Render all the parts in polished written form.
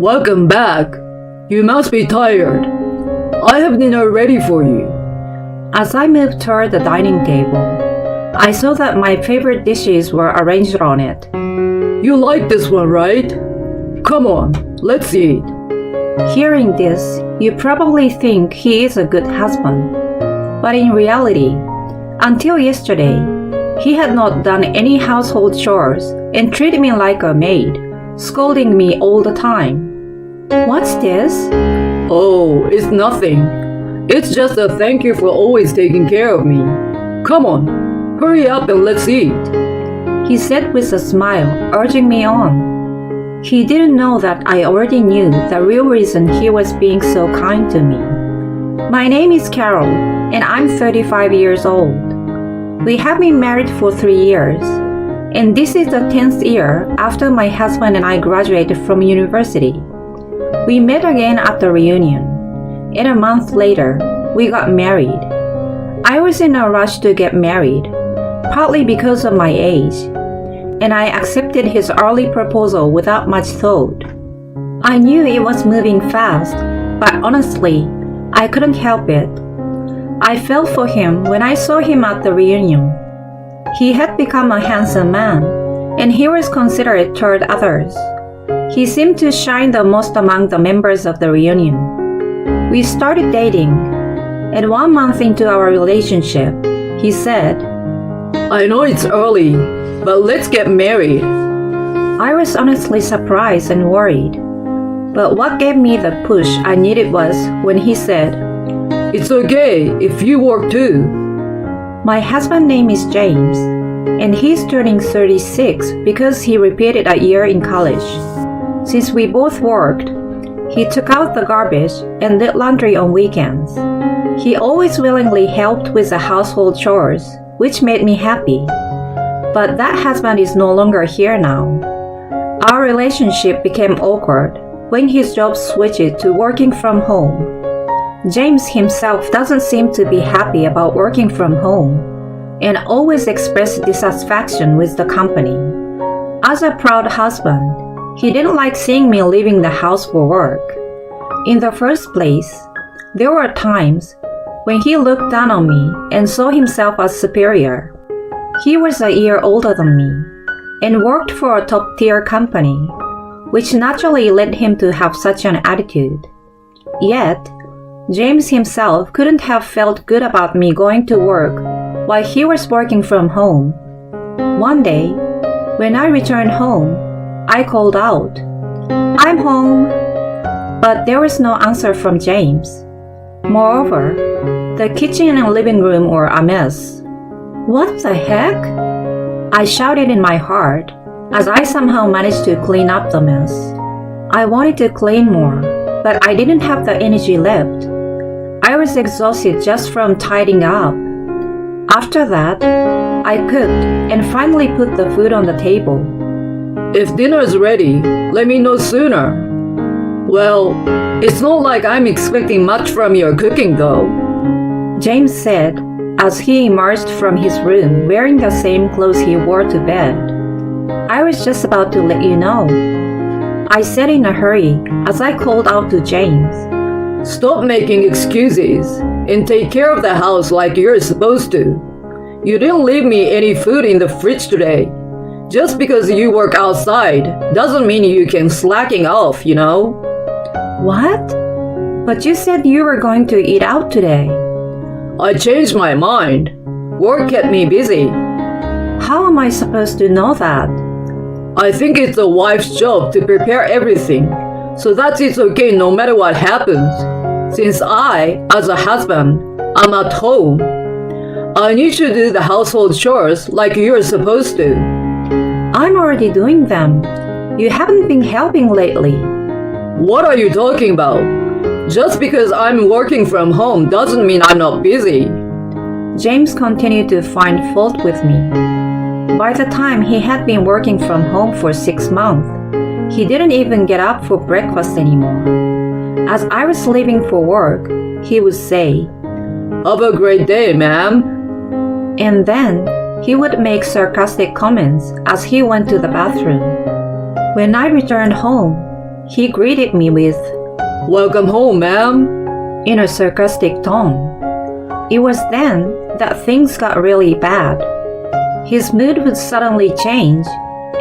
Welcome back. You must be tired. I have dinner ready for you. As I moved toward the dining table, I saw that my favorite dishes were arranged on it. You like this one, right? Come on, let's eat. Hearing this, you probably think he is a good husband. But in reality, until yesterday, he had not done any household chores and treated me like a maid, scolding me all the time. What's this? Oh, it's nothing. It's just a thank you for always taking care of me. Come on, hurry up and let's eat. He said with a smile, urging me on. He didn't know that I already knew the real reason he was being so kind to me. My name is Carol, and I'm 35 years old. We have been married for 3 years, and this is the 10th year after my husband and I graduated from university. We met again at the reunion, and a month later, we got married. I was in a rush to get married, partly because of my age, and I accepted his early proposal without much thought. I knew it was moving fast, but honestly, I couldn't help it. I fell for him when I saw him at the reunion. He had become a handsome man, and he was considerate toward others. He seemed to shine the most among the members of the reunion. We started dating, and 1 month into our relationship, he said, I know it's early, but let's get married. I was honestly surprised and worried. But what gave me the push I needed was when he said, It's okay if you work too. My husband's name is James, and he's turning 36 because he repeated a year in college. Since we both worked, he took out the garbage and did laundry on weekends. He always willingly helped with the household chores, which made me happy. But that husband is no longer here now. Our relationship became awkward when his job switched to working from home. James himself doesn't seem to be happy about working from home and always expressed dissatisfaction with the company. As a proud husband, he didn't like seeing me leaving the house for work. In the first place, there were times when he looked down on me and saw himself as superior. He was a year older than me and worked for a top-tier company, which naturally led him to have such an attitude. Yet, James himself couldn't have felt good about me going to work while he was working from home. One day, when I returned home, I called out, I'm home, but there was no answer from James. Moreover, the kitchen and living room were a mess. What the heck? I shouted in my heart as I somehow managed to clean up the mess. I wanted to clean more, but I didn't have the energy left. I was exhausted just from tidying up. After that, I cooked and finally put the food on the table. If dinner is ready, let me know sooner. Well, it's not like I'm expecting much from your cooking though. James said as he emerged from his room wearing the same clothes he wore to bed. I was just about to let you know, I said in a hurry as I called out to James. Stop making excuses and take care of the house like you're supposed to. You didn't leave me any food in the fridge today. Just because you work outside doesn't mean you can slacking off, you know? What? But you said you were going to eat out today. I changed my mind. Work kept me busy. How am I supposed to know that? I think it's a wife's job to prepare everything, so that it's okay no matter what happens. Since I, as a husband, am at home, I need to do the household chores like you're supposed to. I'm already doing them. You haven't been helping lately. What are you talking about? Just because I'm working from home doesn't mean I'm not busy. James continued to find fault with me. By the time he had been working from home for 6 months, he didn't even get up for breakfast anymore. As I was leaving for work, he would say, Have a great day, ma'am. And then he would make sarcastic comments as he went to the bathroom. When I returned home, He greeted me with, "Welcome home, ma'am," in a sarcastic tone. It was then that things got really bad. His mood would suddenly change,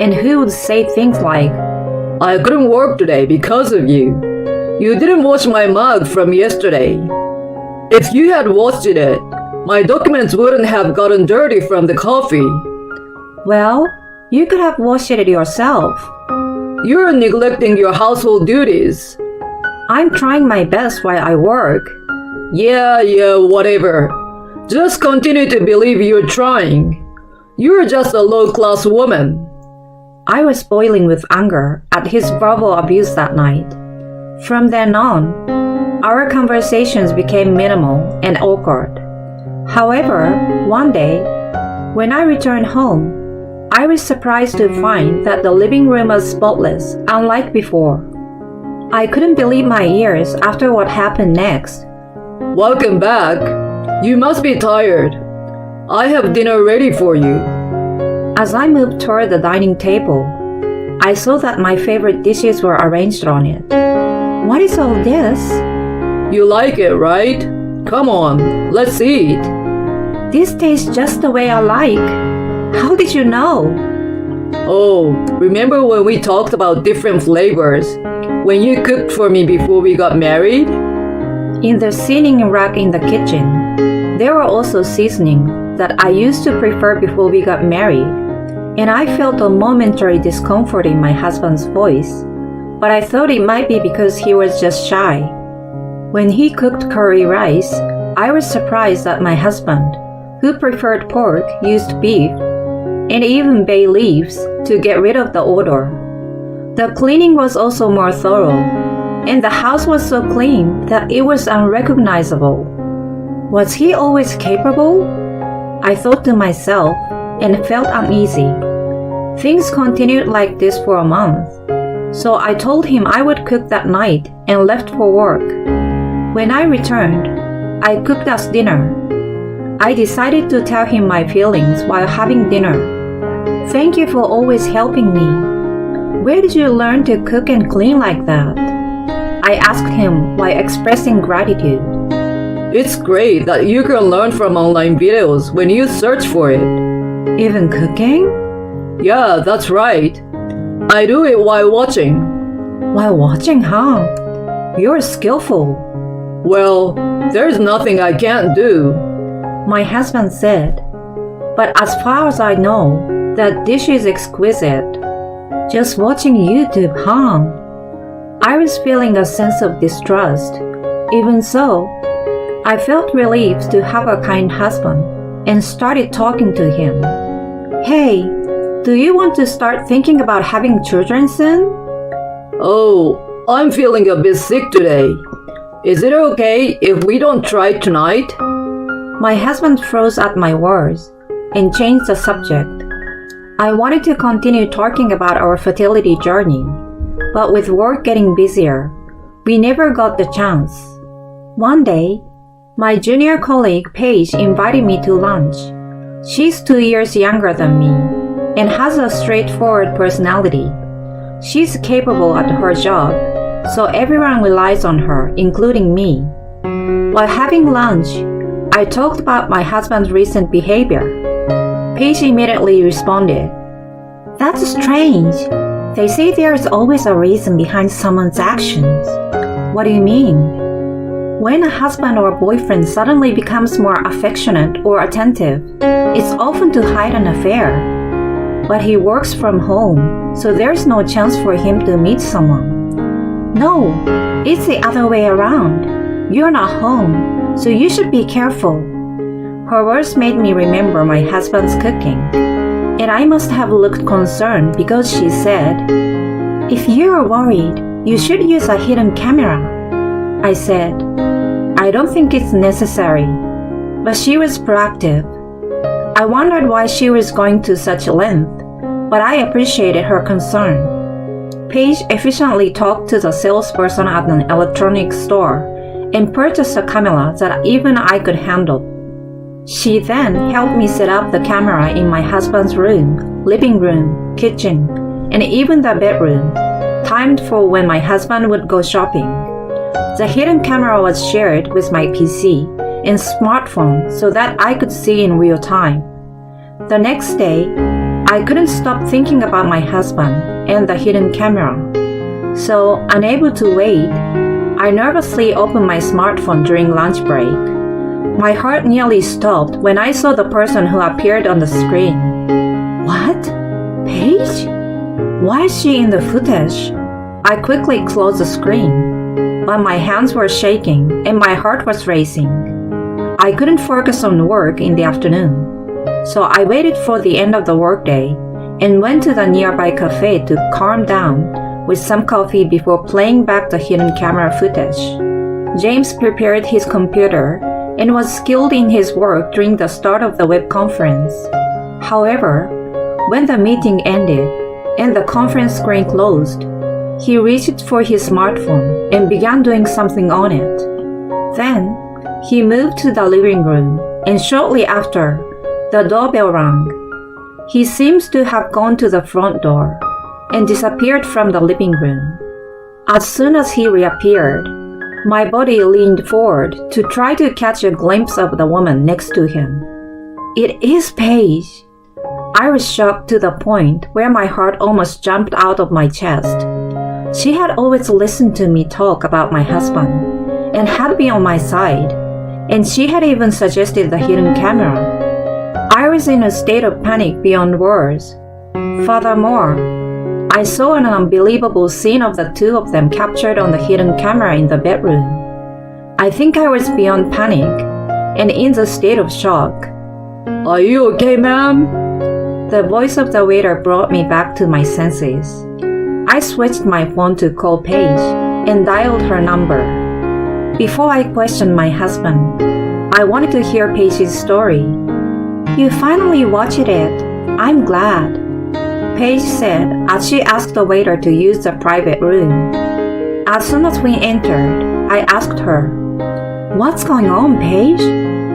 and he would say things like, "I couldn't work today because of you. You didn't wash my mug from yesterday. If you had washed it, my documents wouldn't have gotten dirty from the coffee. "Well, you could have washed it yourself. You're neglecting your household duties." I'm trying my best while I work." Yeah, whatever. Just continue to believe you're trying. You're just a low-class woman." I was boiling with anger at his verbal abuse that night. From then on, our conversations became minimal and awkward. However, one day, when I returned home, I was surprised to find that the living room was spotless, unlike before. I couldn't believe my ears after what happened next. "Welcome back. You must be tired. I have dinner ready for you." As I moved toward the dining table, I saw that my favorite dishes were arranged on it. "What is all this?" You like it, right? Come on, let's eat. "This tastes just the way I like. How did you know?" Oh, remember when we talked about different flavors? When you cooked for me before we got married? In the seasoning rack in the kitchen, there were also seasonings that I used to prefer before we got married, and I felt a momentary discomfort in my husband's voice, but I thought it might be because he was just shy. When he cooked curry rice, I was surprised that my husband, who preferred pork, used beef, and even bay leaves to get rid of the odor. The cleaning was also more thorough, and the house was so clean that it was unrecognizable. Was he always capable? I thought to myself and felt uneasy. Things continued like this for a month, so I told him I would cook that night and left for work. When I returned, I cooked us dinner. I decided to tell him my feelings while having dinner. "Thank you for always helping me. Where did you learn to cook and clean like that?" I asked him while expressing gratitude. It's great that you can learn from online videos when you search for it. "Even cooking?" Yeah, that's right. I do it while watching. "While watching, huh? You're skillful." Well, there's nothing I can't do. My husband said. "But as far as I know, that dish is exquisite. Just watching YouTube, huh?" I was feeling a sense of distrust. Even so, I felt relieved to have a kind husband and started talking to him. "Hey, do you want to start thinking about having children soon?" Oh, I'm feeling a bit sick today. Is it okay if we don't try tonight? My husband froze at my words and changed the subject. I wanted to continue talking about our fertility journey, but with work getting busier, we never got the chance. One day, my junior colleague Paige invited me to lunch. She's 2 years younger than me and has a straightforward personality. She's capable at her job, so everyone relies on her, including me. While having lunch, I talked about my husband's recent behavior. Paige immediately responded, "That's strange. They say there's always a reason behind someone's actions." "What do you mean?" "When a husband or boyfriend suddenly becomes more affectionate or attentive, it's often to hide an affair. But he works from home, so there's no chance for him to meet someone." "No, it's the other way around. You're not home, so you should be careful." Her words made me remember my husband's cooking, and I must have looked concerned because she said, "If you're worried, you should use a hidden camera." I said, "I don't think it's necessary," but she was proactive. I wondered why she was going to such length, but I appreciated her concern. Paige efficiently talked to the salesperson at an electronics store and purchased a camera that even I could handle. She then helped me set up the camera in my husband's room, living room, kitchen, and even the bedroom. timed for when my husband would go shopping. The hidden camera was shared with my PC and smartphone so that I could see in real time. The next day, I couldn't stop thinking about my husband and the hidden camera. So, unable to wait, I nervously opened my smartphone during lunch break. My heart nearly stopped when I saw the person who appeared on the screen. What? Paige? Why is she in the footage? I quickly closed the screen, but my hands were shaking and my heart was racing. I couldn't focus on work in the afternoon, so I waited for the end of the workday and went to the nearby cafe to calm down with some coffee before playing back the hidden camera footage. James prepared his computer and was skilled in his work during the start of the web conference. However, when the meeting ended and the conference screen closed, he reached for his smartphone and began doing something on it. Then, he moved to the living room, and shortly after, the doorbell rang. He seems to have gone to the front door and disappeared from the living room. As soon as he reappeared, my body leaned forward to try to catch a glimpse of the woman next to him. It is Paige. I was shocked to the point where my heart almost jumped out of my chest. She had always listened to me talk about my husband and had been on my side, and she had even suggested the hidden camera. I was in a state of panic beyond words. Furthermore, I saw an unbelievable scene of the two of them captured on the hidden camera in the bedroom. I think I was beyond panic and in the state of shock. Are you okay, ma'am? The voice of the waiter brought me back to my senses. I switched my phone to call Paige and dialed her number. Before I questioned my husband, I wanted to hear Paige's story. You finally watched it. I'm glad, Paige said as she asked the waiter to use the private room. As soon as we entered, I asked her, What's going on, Paige?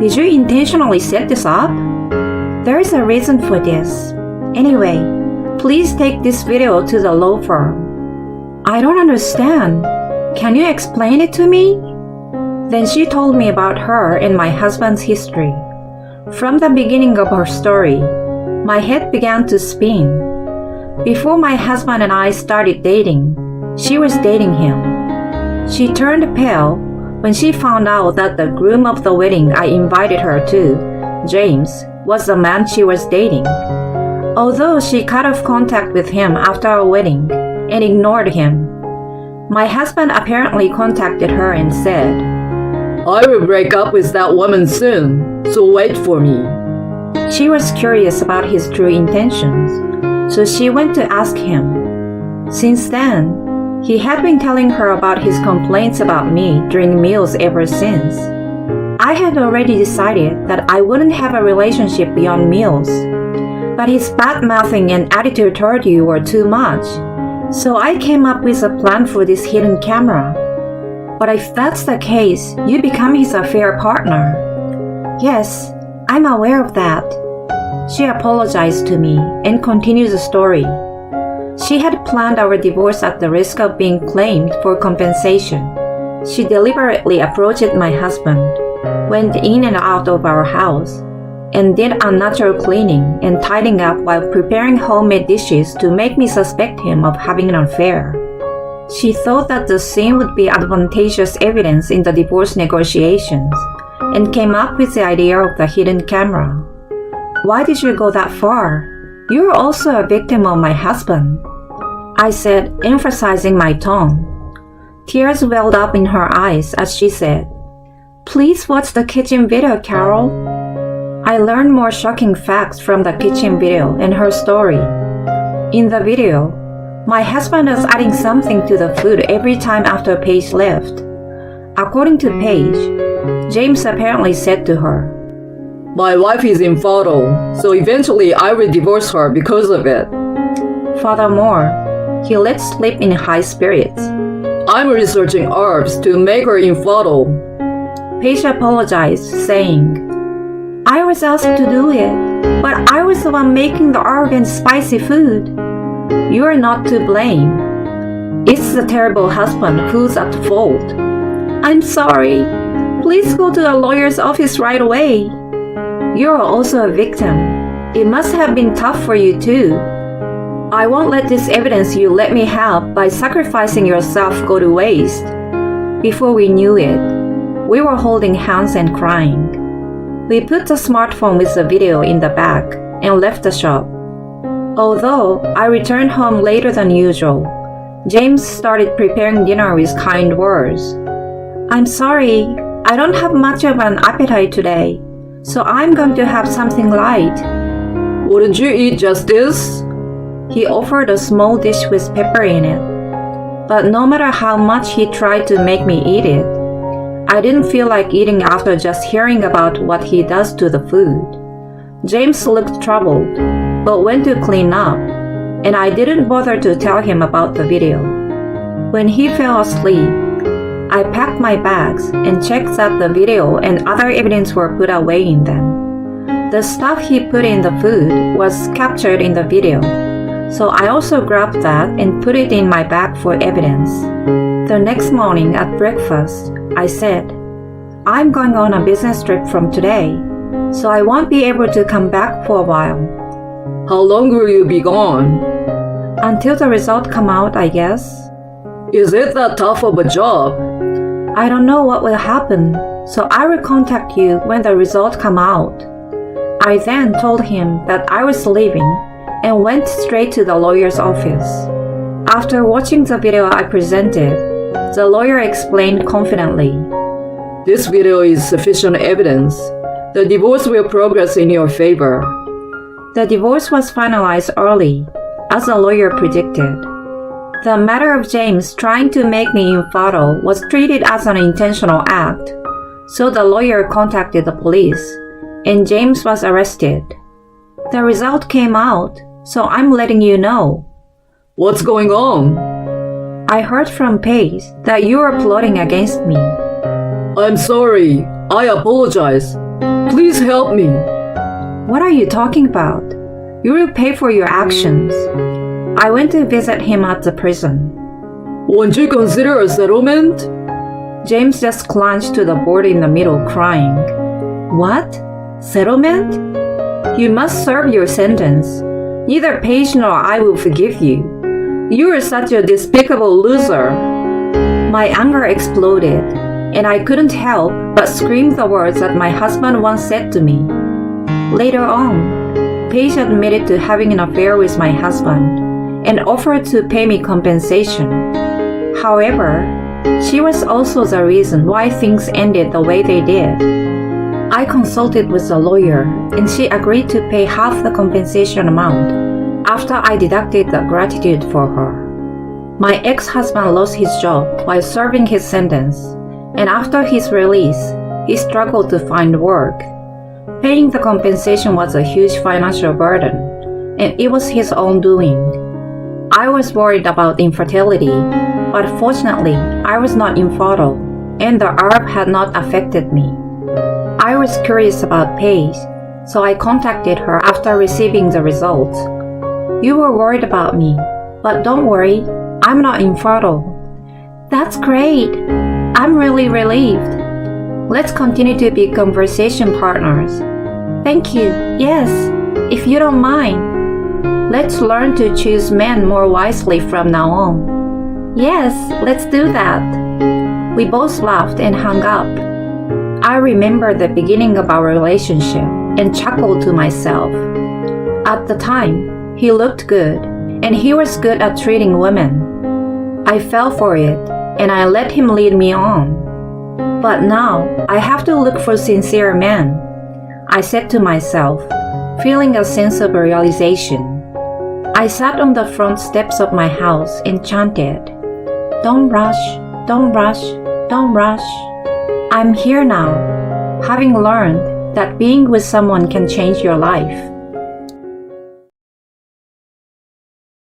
Did you intentionally set this up? There is a reason for this. Anyway, please take this video to the law firm. I don't understand. Can you explain it to me? Then she told me about her and my husband's history. From the beginning of her story, my head began to spin. Before my husband and I started dating, she was dating him. She turned pale when she found out that the groom of the wedding I invited her to, James, was the man she was dating. Although she cut off contact with him after our wedding and ignored him, my husband apparently contacted her and said, I will break up with that woman soon, so wait for me. She was curious about his true intentions, so she went to ask him. Since then, he had been telling her about his complaints about me during meals ever since. I had already decided that I wouldn't have a relationship beyond meals, but his bad-mouthing and attitude toward you were too much, so I came up with a plan for this hidden camera. But if that's the case, you become his affair partner. Yes, I'm aware of that. She apologized to me and continued the story. She had planned our divorce at the risk of being claimed for compensation. She deliberately approached my husband, went in and out of our house, and did unnatural cleaning and tidying up while preparing homemade dishes to make me suspect him of having an affair. She thought that the scene would be advantageous evidence in the divorce negotiations and came up with the idea of the hidden camera. Why did you go that far? You're also a victim of my husband, I said, emphasizing my tone. Tears welled up in her eyes as she said, Please watch the kitchen video, Carol. I learned more shocking facts from the kitchen video and her story. In the video, my husband was adding something to the food every time after Paige left. According to Paige, James apparently said to her, My wife is infertile, so eventually I will divorce her because of it. Furthermore, he let slip in high spirits. I'm researching herbs to make her infertile. Paige apologized, saying, I was asked to do it, but I was the one making the herb and spicy food. You are not to blame. It's the terrible husband who's at fault. I'm sorry. Please go to a lawyer's office right away. You're also a victim. It must have been tough for you too. I won't let this evidence you let me have by sacrificing yourself go to waste. Before we knew it, we were holding hands and crying. We put the smartphone with the video in the bag and left the shop. Although I returned home later than usual, James started preparing dinner with kind words. I'm sorry, I don't have much of an appetite today, so I'm going to have something light. Wouldn't you eat just this? He offered a small dish with pepper in it. But no matter how much he tried to make me eat it, I didn't feel like eating after just hearing about what he does to the food. James looked troubled, but went to clean up, and I didn't bother to tell him about the video. When he fell asleep, I packed my bags and checked that the video and other evidence were put away in them. The stuff he put in the food was captured in the video, so I also grabbed that and put it in my bag for evidence. The next morning at breakfast, I said, I'm going on a business trip from today, so I won't be able to come back for a while. How long will you be gone? Until the result come out, I guess. Is it that tough of a job? I don't know what will happen, so I will contact you when the result come out. I then told him that I was leaving and went straight to the lawyer's office. After watching the video I presented, the lawyer explained confidently. This video is sufficient evidence. The divorce will progress in your favor. The divorce was finalized early, as the lawyer predicted. The matter of James trying to make me infertile was treated as an intentional act, so the lawyer contacted the police, and James was arrested. The result came out, so I'm letting you know. What's going on? I heard from Paige that you are plotting against me. I'm sorry. I apologize. Please help me. What are you talking about? You will pay for your actions. I went to visit him at the prison. Won't you consider a settlement? James just clutched to the board in the middle, crying. What? Settlement? You must serve your sentence. Neither Paige nor I will forgive you. You are such a despicable loser. My anger exploded, and I couldn't help but scream the words that my husband once said to me. Later on, Paige admitted to having an affair with my husband and offered to pay me compensation. However, she was also the reason why things ended the way they did. I consulted with a lawyer, and she agreed to pay half the compensation amount after I deducted the gratitude for her. My ex-husband lost his job while serving his sentence, and after his release, he struggled to find work. Paying the compensation was a huge financial burden, and it was his own doing. I was worried about infertility, but fortunately, I was not infertile, and the herb had not affected me. I was curious about Paige, so I contacted her after receiving the results. You were worried about me, but don't worry, I'm not infertile. That's great. I'm really relieved. Let's continue to be conversation partners. Thank you. Yes, if you don't mind. Let's learn to choose men more wisely from now on. Yes, let's do that. We both laughed and hung up. I remember the beginning of our relationship and chuckled to myself. At the time, he looked good, and he was good at treating women. I fell for it, and I let him lead me on. But now, I have to look for sincere men, I said to myself, feeling a sense of realization. I sat on the front steps of my house and chanted, "Don't rush, don't rush, don't rush." I'm here now, having learned that being with someone can change your life.